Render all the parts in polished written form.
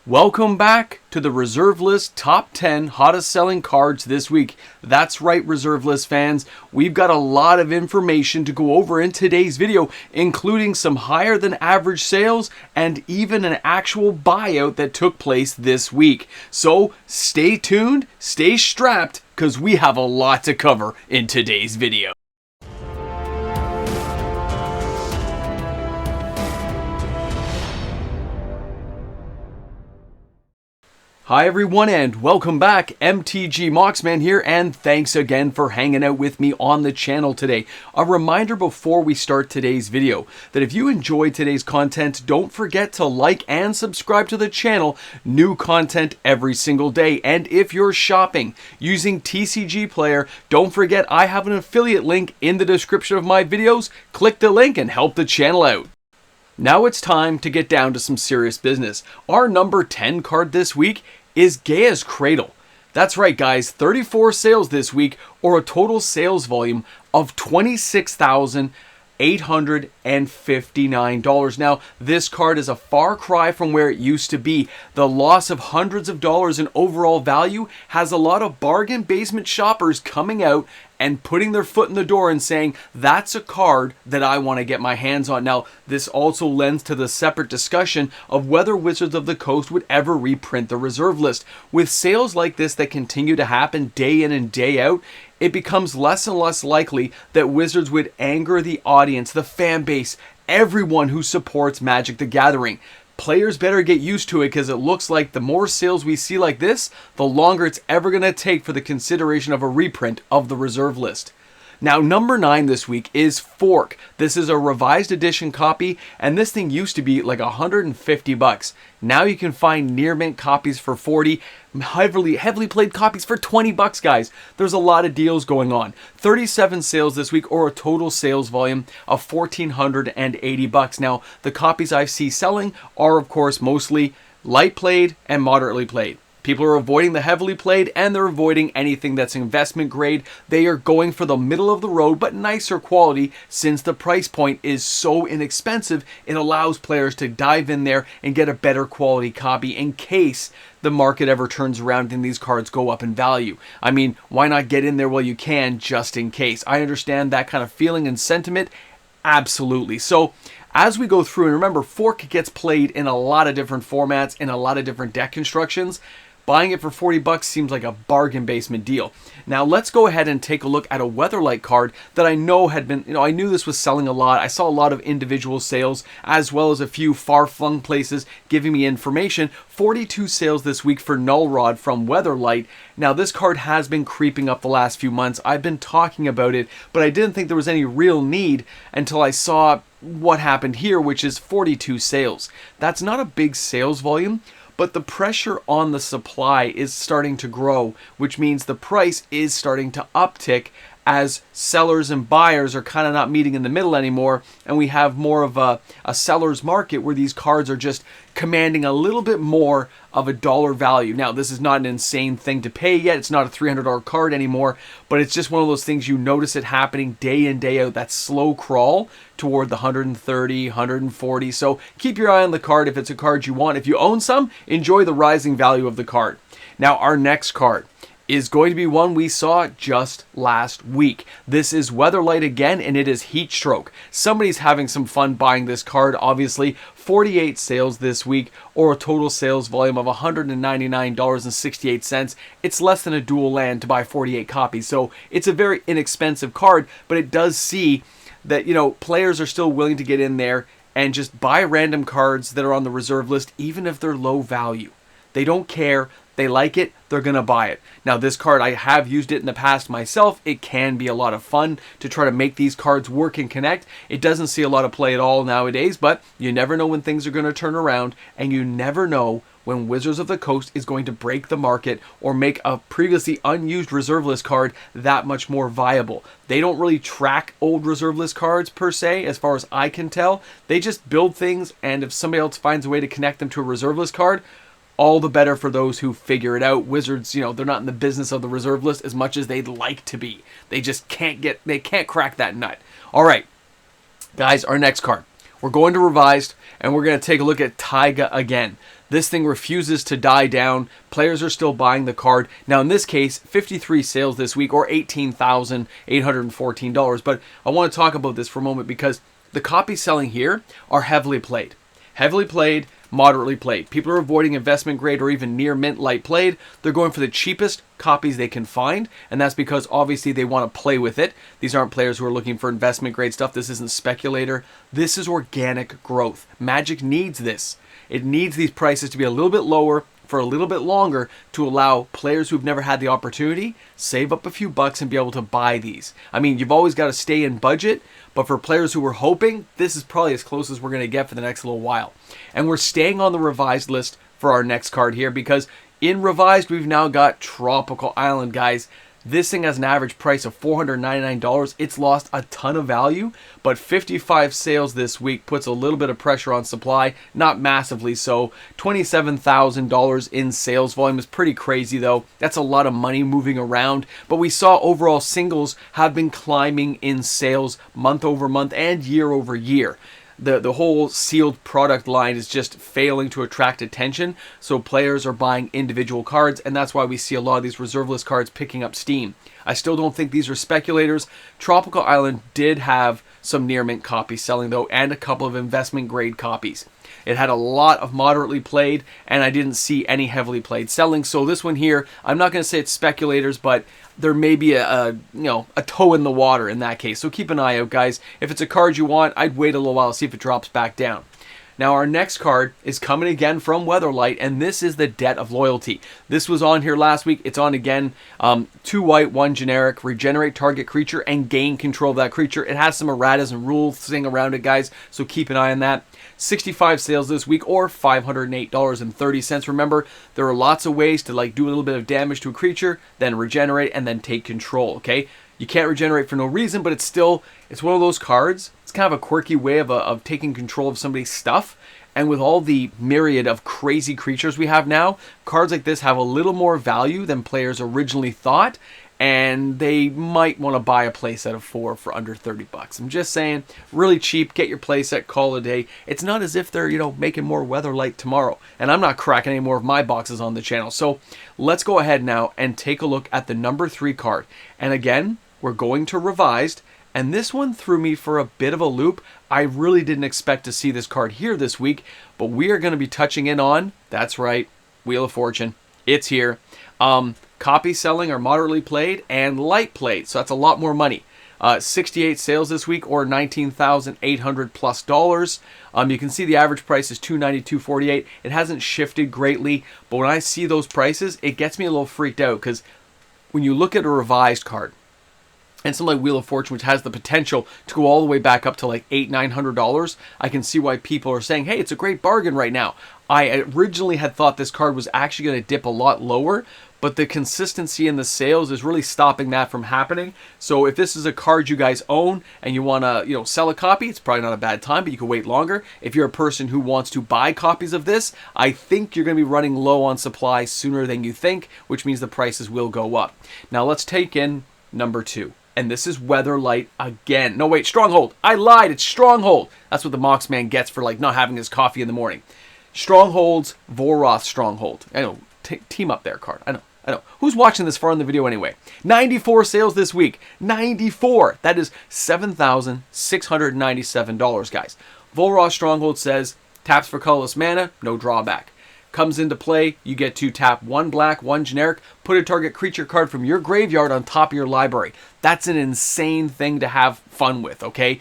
Welcome back to the Reserve List Top 10 Hottest Selling Cards this week. That's right, Reserve List fans. We've got a lot of information to go over in today's video, including some higher than average sales and even an actual buyout that took place this week. So stay tuned, stay strapped, because we have a lot to cover in today's video. Hi everyone and welcome back. MTG Moxman here, and thanks again for hanging out with me on the channel today. A reminder before we start today's video that if you enjoyed today's content, don't forget to like and subscribe to the channel. New content every single day. And if you're shopping using TCG Player, don't forget I have an affiliate link in the description of my videos. Click the link and help the channel out. Now it's time to get down to some serious business. Our number 10 card this week is Gaia's Cradle. That's right, guys, 34 sales this week, or a total sales volume of $26,859. Now, this card is a far cry from where it used to be. The loss of hundreds of dollars in overall value has a lot of bargain basement shoppers coming out and putting their foot in the door and saying, that's a card that I want to get my hands on. Now, this also lends to the separate discussion of whether Wizards of the Coast would ever reprint the reserve list. With sales like this that continue to happen day in and day out, it becomes less and less likely that Wizards would anger the audience, the fan base, everyone who supports Magic the Gathering. Players better get used to it, because it looks like the more sales we see like this, the longer it's ever going to take for the consideration of a reprint of the reserve list. Now, number 9 this week is Fork. This is a revised edition copy, and this thing used to be like $150. Now you can find near mint copies for $40, heavily played copies for $20, guys. There's a lot of deals going on. 37 sales this week, or a total sales volume of $1,480. Now, the copies I see selling are, of course, mostly light played and moderately played. People are avoiding the heavily played, and they're avoiding anything that's investment grade. They are going for the middle of the road but nicer quality. Since the price point is so inexpensive, it allows players to dive in there and get a better quality copy in case the market ever turns around and these cards go up in value. I mean, why not get in there while you can, just in case? I understand that kind of feeling and sentiment. Absolutely. So as we go through, and remember, Fork gets played in a lot of different formats, in a lot of different deck constructions. Buying it for $40 seems like a bargain basement deal. Now let's go ahead and take a look at a Weatherlight card that I know had been, I knew this was selling a lot. I saw a lot of individual sales, as well as a few far-flung places giving me information. 42 sales this week for Null Rod from Weatherlight. Now this card has been creeping up the last few months. I've been talking about it, but I didn't think there was any real need until I saw what happened here, which is 42 sales. That's not a big sales volume, but the pressure on the supply is starting to grow, which means the price is starting to uptick as sellers and buyers are kind of not meeting in the middle anymore, and we have more of a seller's market where these cards are just commanding a little bit more of a dollar value. Now, this is not an insane thing to pay yet. It's not a $300 card anymore, but it's just one of those things you notice it happening day in, day out, that slow crawl toward the 130, 140. So keep your eye on the card if it's a card you want. If you own some, enjoy the rising value of the card. Now, our next card is going to be one we saw just last week. This is Weatherlight again, and it is Heatstroke. Somebody's having some fun buying this card, obviously. 48 sales this week, or a total sales volume of $199.68. It's less than a dual land to buy 48 copies, so it's a very inexpensive card, but it does see that, players are still willing to get in there and just buy random cards that are on the reserve list, even if they're low value. They don't care. They like it, they're going to buy it. Now, this card, I have used it in the past myself. It can be a lot of fun to try to make these cards work and connect. It doesn't see a lot of play at all nowadays, but you never know when things are going to turn around, and you never know when Wizards of the Coast is going to break the market or make a previously unused reserve list card that much more viable. They don't really track old reserve list cards per se, as far as I can tell. They just build things, and if somebody else finds a way to connect them to a reserve list card, all the better for those who figure it out. Wizards, they're not in the business of the reserve list as much as they'd like to be. They just can't crack that nut. All right, guys, our next card. We're going to revised, and we're going to take a look at Taiga again. This thing refuses to die down. Players are still buying the card. Now, in this case, 53 sales this week, or $18,814. But I want to talk about this for a moment because the copies selling here are heavily played. Heavily played, moderately played. People are avoiding investment grade or even near mint light played. They're going for the cheapest copies they can find, and that's because obviously they want to play with it. These aren't players who are looking for investment grade stuff. This isn't speculator. This is organic growth. Magic needs this. It needs these prices to be a little bit lower for a little bit longer to allow players who've never had the opportunity save up a few bucks and be able to buy these. I mean, you've always got to stay in budget, but for players who were hoping, this is probably as close as we're going to get for the next little while. And we're staying on the revised list for our next card here because in revised, we've now got Tropical Island, guys. This thing has an average price of $499. It's lost a ton of value, but 55 sales this week puts a little bit of pressure on supply, not massively so. $27,000 in sales volume is pretty crazy though. That's a lot of money moving around, but we saw overall singles have been climbing in sales month over month and year over year. The whole sealed product line is just failing to attract attention, so players are buying individual cards, and that's why we see a lot of these reserve list cards picking up steam. I still don't think these are speculators. Tropical Island did have some near mint copies selling though, and a couple of investment grade copies. It had a lot of moderately played, and I didn't see any heavily played selling. So this one here, I'm not going to say it's speculators, but there may be a toe in the water in that case. So keep an eye out, guys. If it's a card you want, I'd wait a little while, see if it drops back down. Now our next card is coming again from Weatherlight, and this is the Debt of Loyalty. This was on here last week. It's on again. 2 white, 1 generic. Regenerate target creature and gain control of that creature. It has some erratas and rules thing around it, guys, so keep an eye on that. 65 sales this week, or $508.30. Remember, there are lots of ways to do a little bit of damage to a creature, then regenerate, and then take control, okay? You can't regenerate for no reason, but it's one of those cards. It's kind of a quirky way of taking control of somebody's stuff. And with all the myriad of crazy creatures we have now, cards like this have a little more value than players originally thought. And they might want to buy a playset of 4 for under 30 bucks. I'm just saying, really cheap, get your playset, call it a day. It's not as if they're, making more Weatherlight tomorrow. And I'm not cracking any more of my boxes on the channel. So let's go ahead now and take a look at the number 3 card. And again, we're going to revised. And this one threw me for a bit of a loop. I really didn't expect to see this card here this week. But we are going to be touching in on, that's right, Wheel of Fortune. It's here. Copy selling are moderately played and light played, so that's a lot more money. 68 sales this week, or $19,800 plus dollars. You can see the average price is $292.48. It hasn't shifted greatly, but when I see those prices, it gets me a little freaked out because when you look at a revised card, and something like Wheel of Fortune, which has the potential to go all the way back up to like $800-900, I can see why people are saying, hey, it's a great bargain right now. I originally had thought this card was actually going to dip a lot lower, but the consistency in the sales is really stopping that from happening. So if this is a card you guys own and you want to, sell a copy, it's probably not a bad time, but you can wait longer. If you're a person who wants to buy copies of this, I think you're going to be running low on supply sooner than you think, which means the prices will go up. Now let's take in number 2. And this is Weatherlight again. No, wait, Stronghold. I lied. It's Stronghold. That's what the Moxman gets for not having his coffee in the morning. Stronghold's Voroth Stronghold. I know. Team up there, card. I know. Who's watching this far in the video anyway? 94 sales this week. 94. That is $7,697, guys. Voroth Stronghold says, taps for colorless mana, no drawback. Comes into play, you get to tap 1 black, 1 generic, put a target creature card from your graveyard on top of your library. That's an insane thing to have fun with, okay?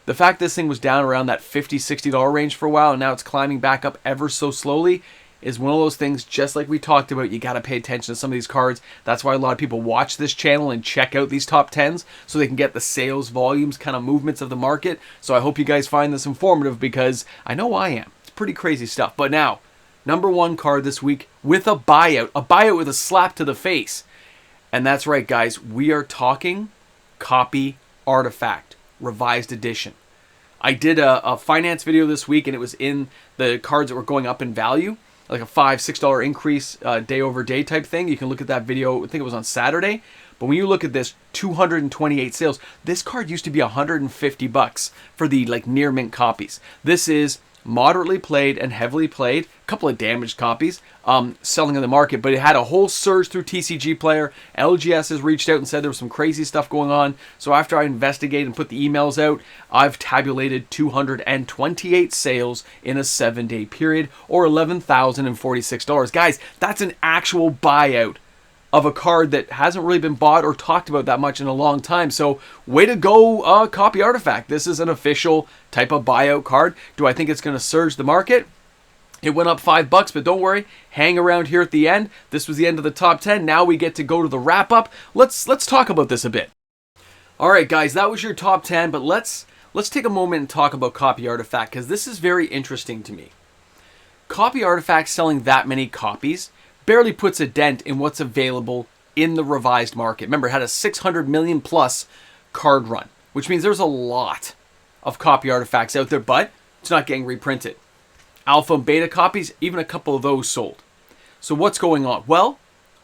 The fact this thing was down around that $50, $60 range for a while, and now it's climbing back up ever so slowly, is one of those things, just like we talked about, you got to pay attention to some of these cards. That's why a lot of people watch this channel and check out these top 10s so they can get the sales volumes, kind of movements of the market. So I hope you guys find this informative because I know I am. It's pretty crazy stuff. But now, number 1 card this week with a buyout with a slap to the face. And that's right, guys, we are talking Copy Artifact, Revised Edition. I did a finance video this week, and it was in the cards that were going up in value, like a $5, $6 increase day over day type thing. You can look at that video, I think it was on Saturday. But when you look at this, 228 sales. This card used to be $150 for the near mint copies. This is moderately played and heavily played, a couple of damaged copies selling in the market, but it had a whole surge through TCG Player. LGS has reached out and said there was some crazy stuff going on. So after I investigated and put the emails out, I've tabulated 228 sales in a 7-day period, or $11,046. Guys, that's an actual buyout of a card that hasn't really been bought or talked about that much in a long time. So way to go, Copy Artifact. This is an official type of buyout card. Do I think it's going to surge the market? It went up $5, but don't worry, hang around here at the end. This was the end of the top 10. Now we get to go to the wrap up. Let's talk about this a bit. All right, guys, that was your top 10, but let's take a moment and talk about Copy Artifact, because this is very interesting to me. Copy Artifact selling that many copies barely puts a dent in what's available in the revised market. Remember, it had a 600 million plus card run, which means there's a lot of Copy Artifacts out there, but it's not getting reprinted. Alpha and beta copies, even a couple of those sold. So what's going on? Well,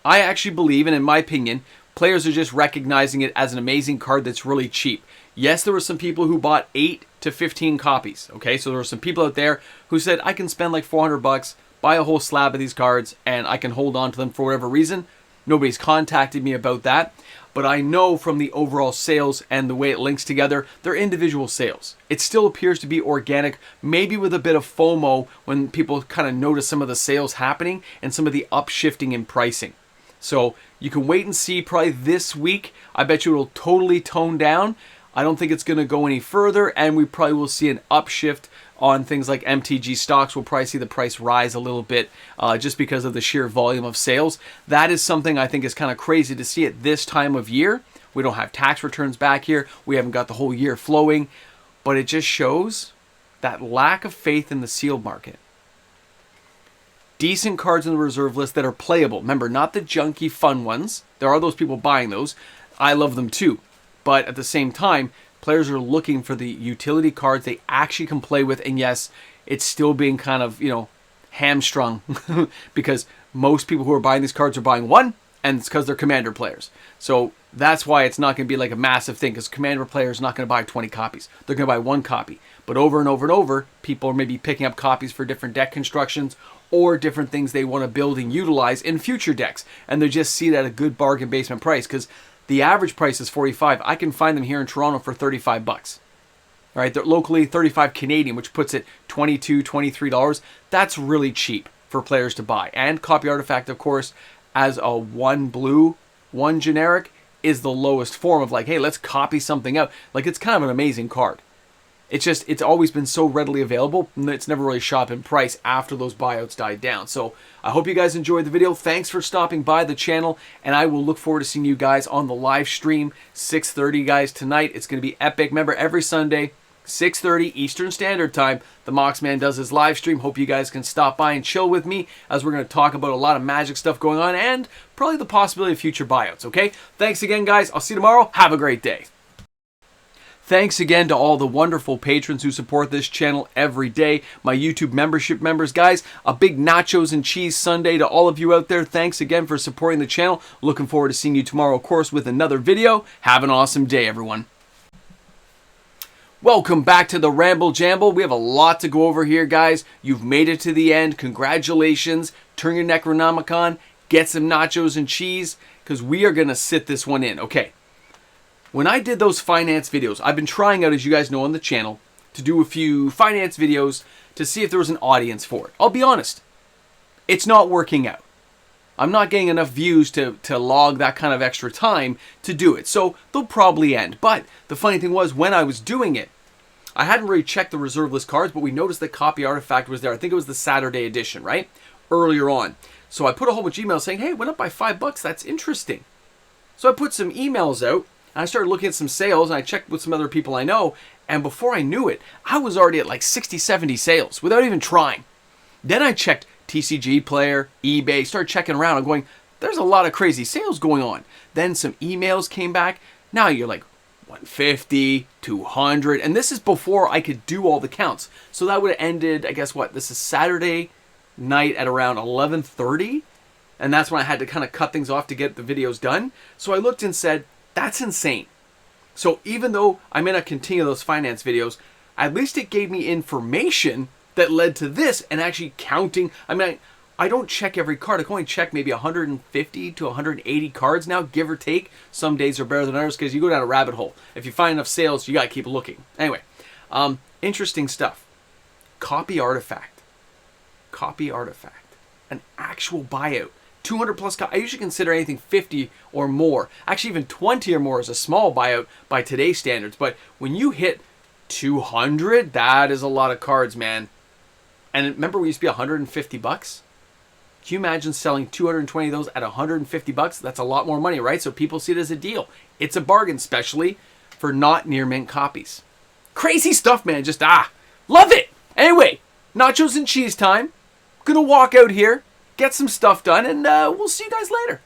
I actually believe, and in my opinion, players are just recognizing it as an amazing card that's really cheap. Yes, there were some people who bought 8 to 15 copies. Okay, so there were some people out there who said, I can spend like $400, buy a whole slab of these cards, and I can hold on to them for whatever reason. Nobody's contacted me about that. But I know from the overall sales and the way it links together, they're individual sales. It still appears to be organic, maybe with a bit of FOMO when people kind of notice some of the sales happening and some of the upshifting in pricing. So you can wait and see probably this week. I bet you it'll totally tone down. I don't think it's going to go any further, and we probably will see an upshift on things like MTG stocks. We'll probably see the price rise a little bit just because of the sheer volume of sales. That is something I think is kind of crazy to see at this time of year. We don't have tax returns back here. We haven't got the whole year flowing, but it just shows that lack of faith in the sealed market. Decent cards in the reserve list that are playable. Remember, not the junky fun ones. There are those people buying those. I love them too. But at the same time, players are looking for the utility cards they actually can play with. And yes, it's still being kind of, hamstrung because most people who are buying these cards are buying one, and it's because they're Commander players. So that's why it's not going to be like a massive thing, because Commander players are not going to buy 20 copies. They're going to buy one copy. But over and over and over, people are maybe picking up copies for different deck constructions or different things they want to build and utilize in future decks. And they just see it at a good bargain basement price, because the average price is $45. I can find them here in Toronto for $35. All right, they're locally $35 Canadian, which puts it $22, $23. That's really cheap for players to buy. And Copy Artifact, of course, as a one blue, one generic, is the lowest form of like, hey, let's copy something out. Like, it's kind of an amazing card. It's always been so readily available, and it's never really shot in price after those buyouts died down. So I hope you guys enjoyed the video. Thanks for stopping by the channel, and I will look forward to seeing you guys on the live stream, 6:30, guys, tonight. It's going to be epic. Remember, every Sunday, 6:30 Eastern Standard Time, the Moxman does his live stream. Hope you guys can stop by and chill with me, as we're going to talk about a lot of Magic stuff going on, and probably the possibility of future buyouts, okay? Thanks again, guys. I'll see you tomorrow. Have a great day. Thanks again to all the wonderful patrons who support this channel every day. My YouTube membership members, guys, a big nachos and cheese sundae to all of you out there. Thanks again for supporting the channel. Looking forward to seeing you tomorrow, of course, with another video. Have an awesome day, everyone. Welcome back to the Ramble Jamble. We have a lot to go over here, guys. You've made it to the end. Congratulations. Turn your Necronomicon. Get some nachos and cheese, because we are going to sit this one in. Okay. When I did those finance videos, I've been trying out, as you guys know on the channel, to do a few finance videos to see if there was an audience for it. I'll be honest, it's not working out. I'm not getting enough views to log that kind of extra time to do it. So they'll probably end. But the funny thing was, when I was doing it, I hadn't really checked the reserve list cards, but we noticed that Copy Artifact was there. I think it was the Saturday edition, right? Earlier on. So I put a whole bunch of emails saying, hey, it went up by $5. That's interesting. So I put some emails out. I started looking at some sales, and I checked with some other people I know, and before I knew it, I was already at like 60, 70 sales without even trying. Then I checked TCG Player, eBay, started checking around. I'm going, there's a lot of crazy sales going on. Then some emails came back. Now you're like 150, 200, and this is before I could do all the counts. So that would have ended, I guess what, this is Saturday night at around 11:30, and that's when I had to kind of cut things off to get the videos done. So I looked and said, that's insane. So even though I may not continue those finance videos, at least it gave me information that led to this, and actually counting. I mean, I don't check every card. I can only check maybe 150 to 180 cards now, give or take. Some days are better than others because you go down a rabbit hole. If you find enough sales, you got to keep looking. Anyway, interesting stuff. Copy artifact. Copy artifact. An actual buyout. 200 plus. I usually consider anything 50 or more. Actually, even 20 or more is a small buyout by today's standards. But when you hit 200, that is a lot of cards, man. And remember, we used to be 150 bucks. Can you imagine selling 220 of those at 150 bucks? That's a lot more money, right? So people see it as a deal. It's a bargain, especially for not near mint copies. Crazy stuff, man. Just love it. Anyway, nachos and cheese time. Gonna walk out here, get some stuff done, and we'll see you guys later.